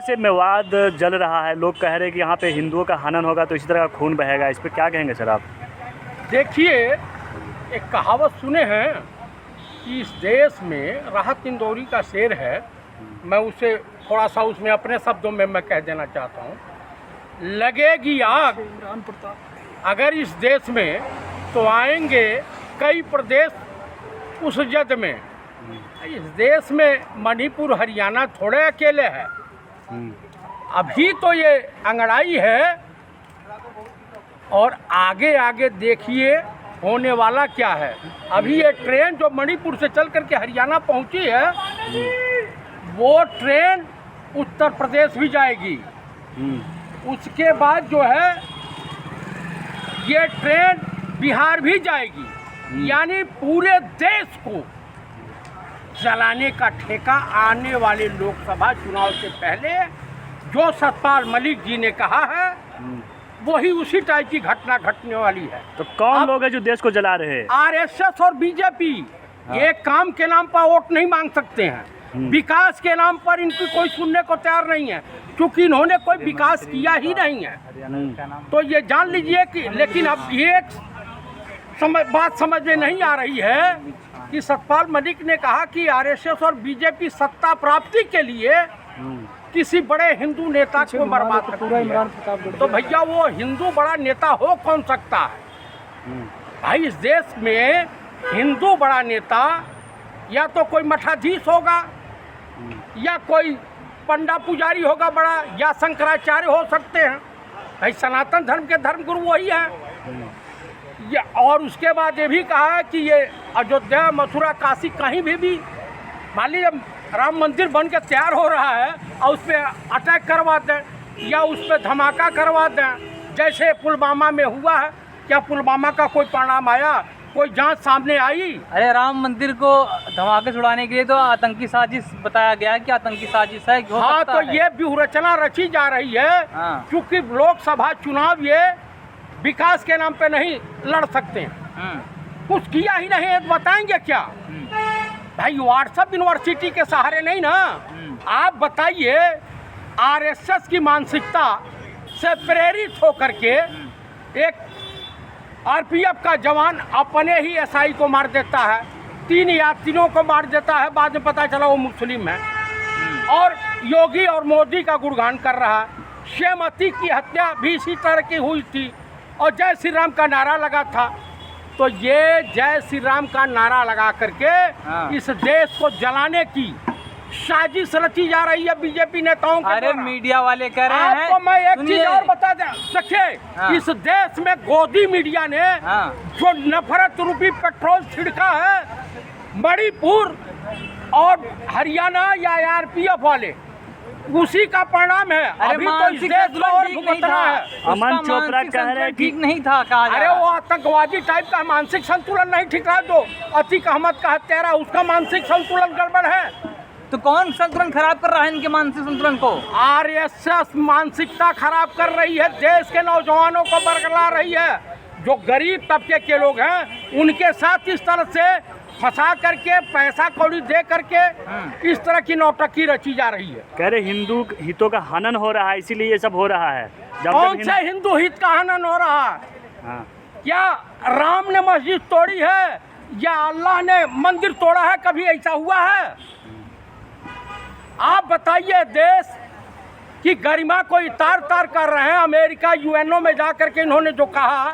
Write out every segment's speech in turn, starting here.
से मेवात जल रहा है, लोग कह रहे हैं कि यहाँ पे हिंदुओं का हनन होगा तो इसी तरह का खून बहेगा, इस पर क्या कहेंगे सर आप? देखिए, एक कहावत सुने हैं कि इस देश में राहत इंदौरी का शेर है, मैं उसे थोड़ा सा उसमें अपने शब्दों में मैं कह देना चाहता हूँ। लगेगी आग अगर इस देश में तो आएंगे कई प्रदेश उस जद में। इस देश में मणिपुर हरियाणा थोड़े अकेले हैं। अभी तो ये अंगड़ाई है और आगे आगे देखिए होने वाला क्या है। अभी ये ट्रेन जो मणिपुर से चल करके हरियाणा पहुंची है, वो ट्रेन उत्तर प्रदेश भी जाएगी। उसके बाद जो है ये ट्रेन बिहार भी जाएगी। यानी पूरे देश को चलाने का ठेका आने वाले लोकसभा चुनाव से पहले जो सतपाल मलिक जी ने कहा है, वही उसी टाइप की घटना घटने वाली है। तो कौन लोग हैं जो देश को जला रहे हैं? आरएसएस और बीजेपी। ये काम के नाम पर वोट नहीं मांग सकते हैं, विकास के नाम पर इनकी कोई सुनने को तैयार नहीं है, क्योंकि इन्होंने कोई विकास किया ही नहीं है। तो ये जान लीजिए कि, लेकिन अब ये बात समझ में नहीं आ रही है कि सतपाल मलिक ने कहा कि आरएसएस और बीजेपी सत्ता प्राप्ति के लिए किसी बड़े हिंदू नेता को बर्बाद कर दिया। तो भैया वो हिंदू बड़ा नेता हो कौन सकता है? भाई इस देश में हिंदू बड़ा नेता या तो कोई मठाधीश होगा, या कोई पंडा पुजारी होगा बड़ा, या शंकराचार्य हो सकते हैं। भाई सनातन धर्म के धर्मगुरु वही है। और उसके बाद ये भी कहा है कि ये अयोध्या, मथुरा, काशी कहीं भी मान लीजिए राम मंदिर बन के तैयार हो रहा है और उस पर अटैक करवा दें या उस पर धमाका करवा दें, जैसे पुलवामा में हुआ है। क्या पुलवामा का कोई परिणाम आया? कोई जांच सामने आई? अरे राम मंदिर को धमाके छुड़ाने के लिए तो आतंकी साजिश बताया गया है कि आतंकी साजिश है। हाँ, तो ये व्यूहरचना रची जा रही है, क्योंकि लोकसभा चुनाव ये विकास के नाम पे नहीं लड़ सकते हैं। कुछ किया ही नहीं है तो बताएंगे क्या? भाई व्हाट्सएप यूनिवर्सिटी के सहारे नहीं ना। आप बताइए, आरएसएस की मानसिकता से प्रेरित होकर के एक आरपीएफ का जवान अपने ही एसआई को मार देता है, 3 यात्रियों को मार देता है, बाद में पता चला वो मुस्लिम है। और योगी और मोदी का गुणगान कर रहा है। श्रीमती की हत्या भी इसी तरह की हुई थी और जय श्री राम का नारा लगा था। तो ये जय श्री राम का नारा लगा करके इस देश को जलाने की साजिश रची जा रही है बीजेपी नेताओं के। अरे मीडिया वाले कह रहे हैं। आपको मैं एक चीज और बता दें, देखिए इस देश में गोदी मीडिया ने जो नफरत रूपी पेट्रोल छिड़का है मणिपुर और हरियाणा या आरपीएफ वाले, उसी का परिणाम है। अभी तो इस देश में और भुगतना है। अमन चोपड़ा कह रहे हैं कि ठीक नहीं था, कहा अरे वो आतंकवादी टाइप का मानसिक संतुलन नहीं ठीक रहा। जो अतीक अहमद का हत्यारा, उसका मानसिक संतुलन गड़बड़ है। तो कौन संतुलन खराब कर रहा है इनके मानसिक संतुलन को? आरएसएस मानसिकता खराब कर रही है, देश के नौजवानों को बरगला रही है। जो गरीब तबके के लोग हैं उनके साथ इस तरह से फंसा करके पैसा कौड़ी दे करके इस तरह की नौटंकी रची जा रही है। कह रहे हिंदू हितों का हनन हो रहा है, इसीलिए ये सब हो रहा है। कौन से हिंदू हित का हनन हो रहा है? क्या राम ने मस्जिद तोड़ी है या अल्लाह ने मंदिर तोड़ा है? कभी ऐसा हुआ है? आप बताइए, देश की गरिमा को तार तार कर रहे हैं। अमेरिका यूएनओ में जाकर के इन्होंने जो कहा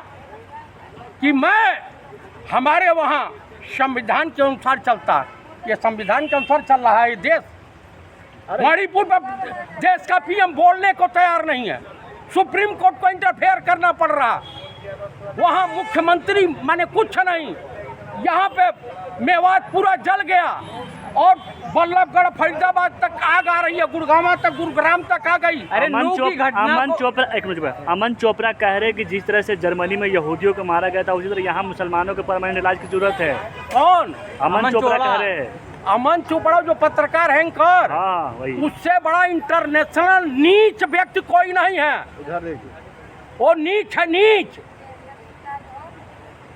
कि हमारे वहाँ संविधान के अनुसार चलता है, ये संविधान के अनुसार चल रहा है ये देश। मणिपुर में देश का पीएम बोलने को तैयार नहीं है, सुप्रीम कोर्ट को इंटरफेयर करना पड़ रहा। वहाँ मुख्यमंत्री माने कुछ नहीं। यहाँ पे मेवात पूरा जल गया और बल्लभगढ़ फरीदाबाद तक आग आ रही है, गुड़गांव तक, गुरुग्राम तक आ गई। अमन चोपड़ा कह रहे कि जिस तरह से जर्मनी में यहूदियों को मारा गया था, उसी तरह यहाँ मुसलमानों को परमानेंट इलाज की जरूरत है। कौन? अमन चोपड़ा कह रहे हैं। अमन चोपड़ा जो पत्रकार है एंकर, वही। उससे बड़ा इंटरनेशनल नीच व्यक्ति कोई नहीं है। वो नीच है, नीच।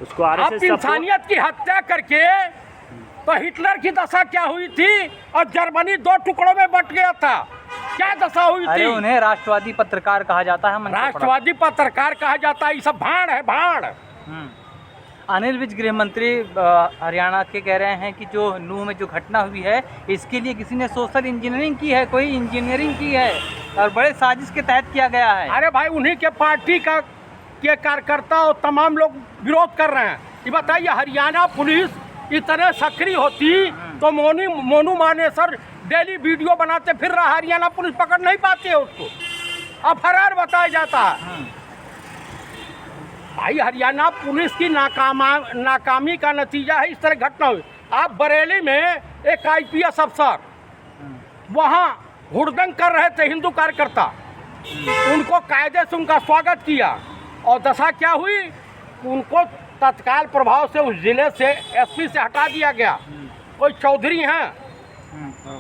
उसको आप इंसानियत की हत्या करके, तो हिटलर की दशा क्या हुई थी और जर्मनी 2 टुकड़ों में बंट गया था। क्या दशा हुई अरे थी। उन्हें राष्ट्रवादी पत्रकार कहा जाता है, हमने पढ़ा। राष्ट्रवादी पत्रकार कहा जाता है, ये सब भाड़ है, भाड़। अनिल विज गृह मंत्री हरियाणा के कह रहे हैं कि जो नूह में जो घटना हुई है इसके लिए किसी ने सोशल इंजीनियरिंग की है, कोई इंजीनियरिंग की है और बड़े साजिश के तहत किया गया है। अरे भाई उन्हीं के पार्टी का के कार्यकर्ता और तमाम लोग विरोध कर रहे हैं। ये बताइए हरियाणा पुलिस इतने सक्रिय होती तो मोनू मानेसर डेली वीडियो बनाते फिर रहा, हरियाणा पुलिस पकड़ नहीं पाती है उसको, अब फरार बताया जाता है। भाई हरियाणा पुलिस की नाकामी का नतीजा है इस तरह घटना हुई। आप बरेली में एक IPS अफसर वहाँ हुड़दंग कर रहे थे हिंदू कार्यकर्ता, उनको कायदे से उनका स्वागत किया और दशा क्या हुई, उनको तत्काल प्रभाव से उस जिले से SP से हटा दिया गया। कोई चौधरी हैं।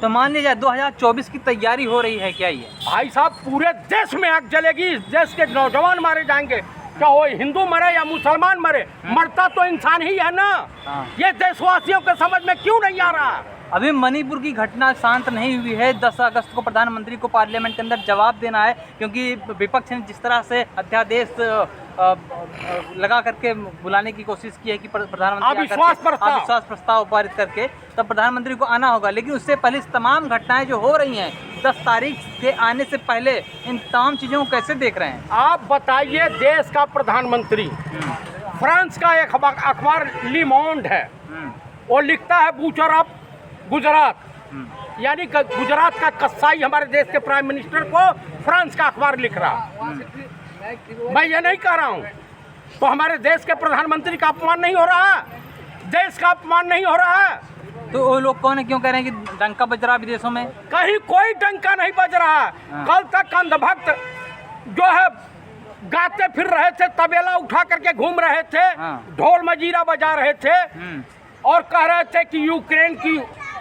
तो मान लीजिए 2024 की तैयारी हो रही है क्या ये? भाई साहब पूरे देश में आग जलेगी, इस देश के नौजवान मारे जाएंगे, क्या वो हिंदू मरे या मुसलमान मरे, मरता तो इंसान ही है ना। ये देशवासियों के समझ में क्यों नहीं आ रहा। अभी मणिपुर की घटना शांत नहीं हुई है। 10 अगस्त को प्रधानमंत्री को पार्लियामेंट के अंदर जवाब देना है, क्योंकि विपक्ष ने जिस तरह से अध्यादेश लगा करके बुलाने की कोशिश की है कि प्रधानमंत्री अविश्वास प्रस्ताव पारित करके तब प्रधानमंत्री को आना होगा। लेकिन उससे पहले इस तमाम घटनाएं जो हो रही हैं 10 तारीख के आने से पहले इन तमाम चीज़ों को कैसे देख रहे हैं आप? बताइए, देश का प्रधानमंत्री फ्रांस का एक अखबार ली मोंड है, वो लिखता है बूचर ऑफ गुजरात, यानी गुजरात का कसाई हमारे देश के प्राइम मिनिस्टर को फ्रांस का अखबार लिख रहा। मैं ये नहीं कह रहा हूँ, तो हमारे देश के प्रधानमंत्री का अपमान नहीं हो रहा, देश का अपमान नहीं हो रहा है। तो वो लोग कौन है, क्यों कह रहे हैं कि डंका बज रहा विदेशों में? कहीं कोई डंका नहीं बज रहा। कल तक अंधभक्त जो है गाते फिर रहे थे, तबेला उठा करके घूम रहे थे, ढोल मजीरा बजा रहे थे और कह रहे थे कि यूक्रेन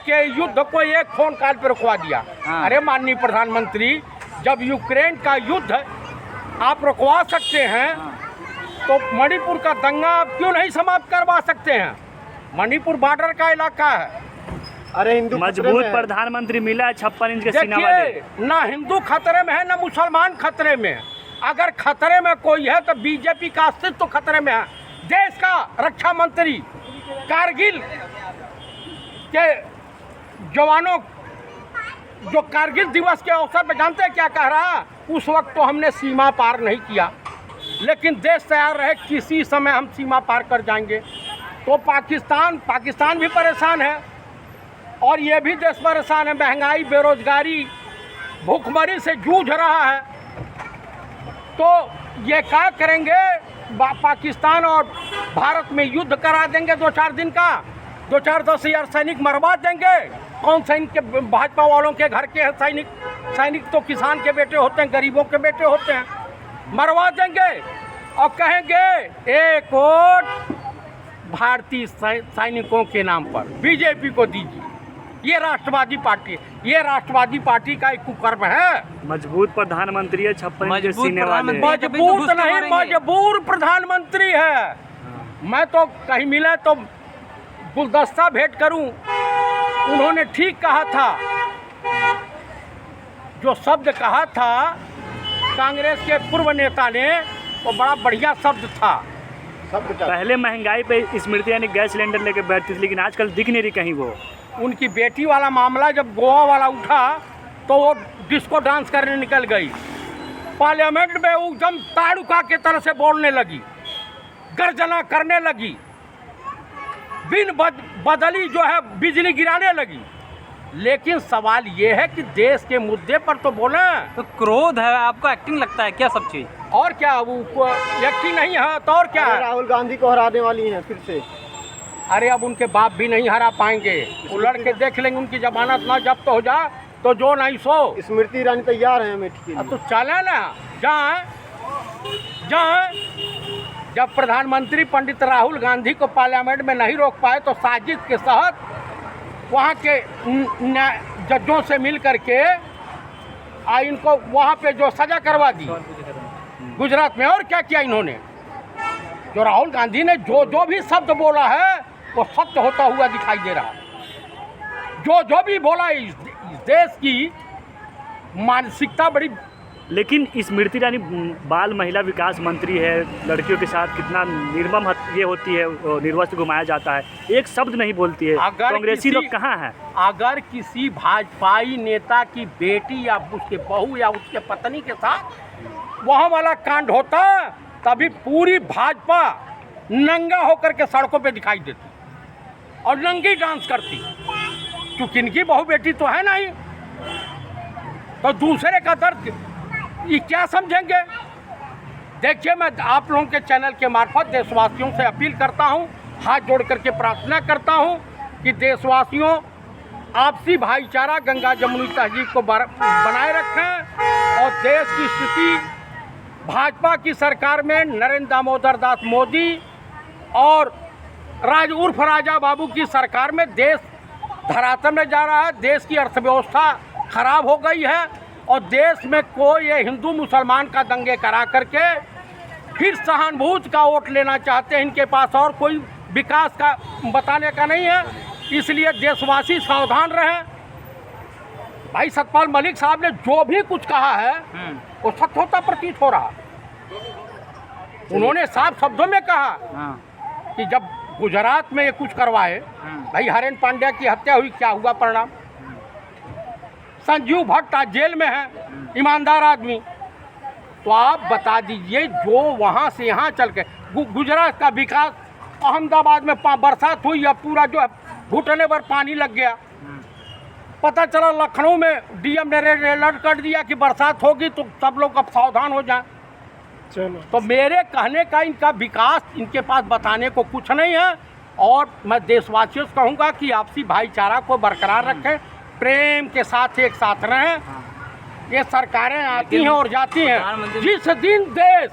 के युद्ध को एक फोन कॉल पर रुकवा दिया। अरे माननीय प्रधानमंत्री, जब यूक्रेन का युद्ध आप रुकवा सकते हैं तो मणिपुर का दंगा आप क्यों नहीं समाप्त करवा सकते हैं? मणिपुर बॉर्डर का इलाका है। अरे हिंदू मजबूत प्रधानमंत्री मिला है 56 इंच के सीना वाले। ना हिंदू खतरे में है ना मुसलमान खतरे में है। अगर खतरे में कोई है तो बीजेपी का अस्तित्व तो खतरे में है। देश का रक्षा मंत्री कारगिल के जवानों जो कारगिल दिवस के अवसर पर जानते हैं क्या कह रहा? उस वक्त तो हमने सीमा पार नहीं किया, लेकिन देश तैयार रहे किसी समय हम सीमा पार कर जाएंगे। तो पाकिस्तान भी परेशान है और ये भी देश परेशान है। महंगाई, बेरोजगारी, भूखमरी से जूझ रहा है। तो ये क्या करेंगे? पाकिस्तान और भारत में युद्ध करा देंगे 2-4 दिन का, 2-10 हजार सैनिक मरवा देंगे। कौन सा इनके भाजपा वालों के घर के हैं सैनिक? सैनिक तो किसान के बेटे होते हैं, गरीबों के बेटे होते हैं। मरवा देंगे और कहेंगे एक वोट भारतीय सैनिकों के नाम पर बीजेपी को दीजिए। ये राष्ट्रवादी पार्टी का एक कुकर्म है। मजबूत प्रधानमंत्री है, 56 इंच के सीने वाले। मजबूत नहीं, मजबूर प्रधानमंत्री है। मैं तो कहीं मिले तो गुलदस्ता भेंट करूं। उन्होंने ठीक कहा था, जो शब्द कहा था कांग्रेस के पूर्व नेता ने, वो बड़ा बढ़िया शब्द था। पहले महंगाई पे स्मृति यानी गैस सिलेंडर लेके बैठती थी, लेकिन आजकल दिख नहीं रही कहीं वो। उनकी बेटी वाला मामला जब गोवा वाला उठा तो वो डिस्को डांस करने निकल गई। पार्लियामेंट में एकदम ताड़ुका के तरह से बोलने लगी, गर्जना करने लगी, बिन बदली जो है बिजली गिराने लगी। लेकिन सवाल ये है कि देश के मुद्दे पर तो बोले। तो क्रोध है, आपको एक्टिंग लगता है क्या सब चीज़? और क्या, वो एक्टिंग नहीं है तो और क्या है? राहुल गांधी को हराने वाली हैं फिर से। अरे अब उनके बाप भी नहीं हरा पाएंगे। वो लड़के देख लेंगे, उनकी जमानत ना जब्त हो जा तो जो नहीं सो। स्मृति ईरानी तैयार है अमेठी के लिए। अब तो चले ना, जहाँ जब प्रधानमंत्री पंडित राहुल गांधी को पार्लियामेंट में नहीं रोक पाए तो साजिश के तहत वहाँ के जजों से मिल करके इनको वहाँ पे जो सजा करवा दी गुजरात में। और क्या किया इन्होंने? जो राहुल गांधी ने जो भी शब्द बोला है वो सत्य होता हुआ दिखाई दे रहा। जो भी बोला इस देश की मानसिकता बड़ी। लेकिन स्मृति ईरानी बाल महिला विकास मंत्री है, लड़कियों के साथ कितना निर्मम ये होती है, निर्वस्त्र घुमाया जाता है, एक शब्द नहीं बोलती है। कांग्रेसी लोग कहाँ हैं? अगर किसी भाजपाई नेता की बेटी या उसके बहू या उसके पत्नी के साथ वहाँ वाला कांड होता तभी पूरी भाजपा नंगा होकर के सड़कों पे दिखाई देती और नंगी डांस करती, क्योंकि इनकी बहू बेटी तो है नहीं, तो दूसरे का दर्द ये क्या समझेंगे। देखिए, मैं आप लोगों के चैनल के मार्फत देशवासियों से अपील करता हूं, हाथ जोड़ करके प्रार्थना करता हूं कि देशवासियों आपसी भाईचारा गंगा जमुनी तहजीब को बनाए रखें और देश की स्थिति भाजपा की सरकार में नरेंद्र दामोदर दास मोदी और उर्फ राजा बाबू की सरकार में देश धरातल में जा रहा है। देश की अर्थव्यवस्था खराब हो गई है और देश में कोई ये हिंदू मुसलमान का दंगे करा करके फिर सहानुभूति का वोट लेना चाहते हैं। इनके पास और कोई विकास का बताने का नहीं है, इसलिए देशवासी सावधान रहें। भाई सतपाल मलिक साहब ने जो भी कुछ कहा है वो सत्य होता प्रतीत हो रहा। उन्होंने साफ शब्दों में कहा कि जब गुजरात में ये कुछ करवाए, भाई हरेन पांड्या की हत्या हुई, क्या हुआ परिणाम? संजीव भट्ट आज जेल में है, ईमानदार आदमी। तो आप बता दीजिए, जो वहाँ से यहाँ चल के गुजरात का विकास, अहमदाबाद में बरसात हुई या पूरा जो है घुटने पर पानी लग गया, पता चला लखनऊ में डीएम ने रेड अलर्ट कर दिया कि बरसात होगी तो सब लोग अब सावधान हो जाएं। चलो, तो मेरे कहने का इनका विकास इनके पास बताने को कुछ नहीं है। और मैं देशवासियों से कहूँगा कि आपसी भाईचारा को बरकरार रखें, प्रेम के साथ एक साथ रहें। ये सरकारें आती हैं और जाती हैं, जिस दिन देश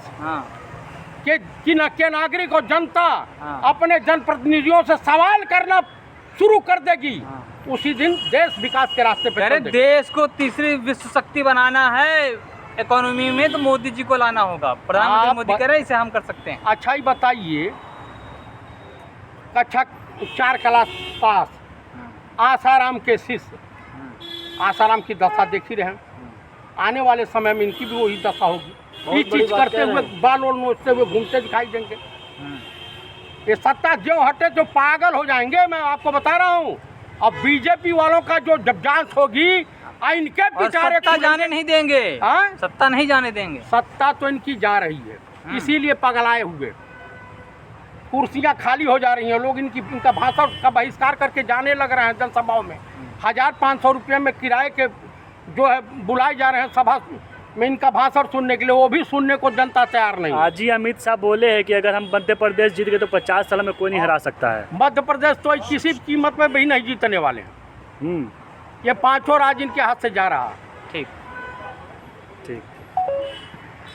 के नागरिक और जनता अपने जनप्रतिनिधियों से सवाल करना शुरू कर देगी, उसी दिन देश विकास के रास्ते पर चलेगा। देश को तीसरी विश्व शक्ति बनाना है इकोनॉमी में, तो मोदी जी को लाना होगा। प्रधानमंत्री मोदी कह रहे हैं, इसे हम कर सकते हैं। अच्छा ही बताइए, कक्षा 4 क्लास पास आसाराम के शिष्य, आसाराम की दशा देख ही रहे हैं, आने वाले समय में इनकी भी वही दशा होगी। ये चीज करते हुए बाल और नोचते हुए घूमते दिखाई देंगे। ये सत्ता जो हटे जो पागल हो जाएंगे, मैं आपको बता रहा हूँ। अब बीजेपी वालों का जो जब जांच होगी, इनके बेचारे सत्ता जाने नहीं देंगे। सत्ता नहीं जाने देंगे। सत्ता तो इनकी जा रही है, इसीलिए पगलाए हुए, कुर्सियां खाली हो जा रही हैं, लोग इनका भाषण का बहिष्कार करके जाने लग रहे हैं जनसभाओं में। 1500 रुपये में किराए के जो है बुलाए जा रहे हैं सभा में इनका भाषण सुनने के लिए, वो भी सुनने को जनता तैयार नहीं। आज ही अमित शाह बोले हैं कि अगर हम मध्य प्रदेश जीत गए तो 50 साल में कोई नहीं हरा सकता है। मध्य प्रदेश तो किसी कीमत में भी नहीं जीतने वाले हैं। ये 5 राज्य इनके हाथ से जा रहा है। ठीक।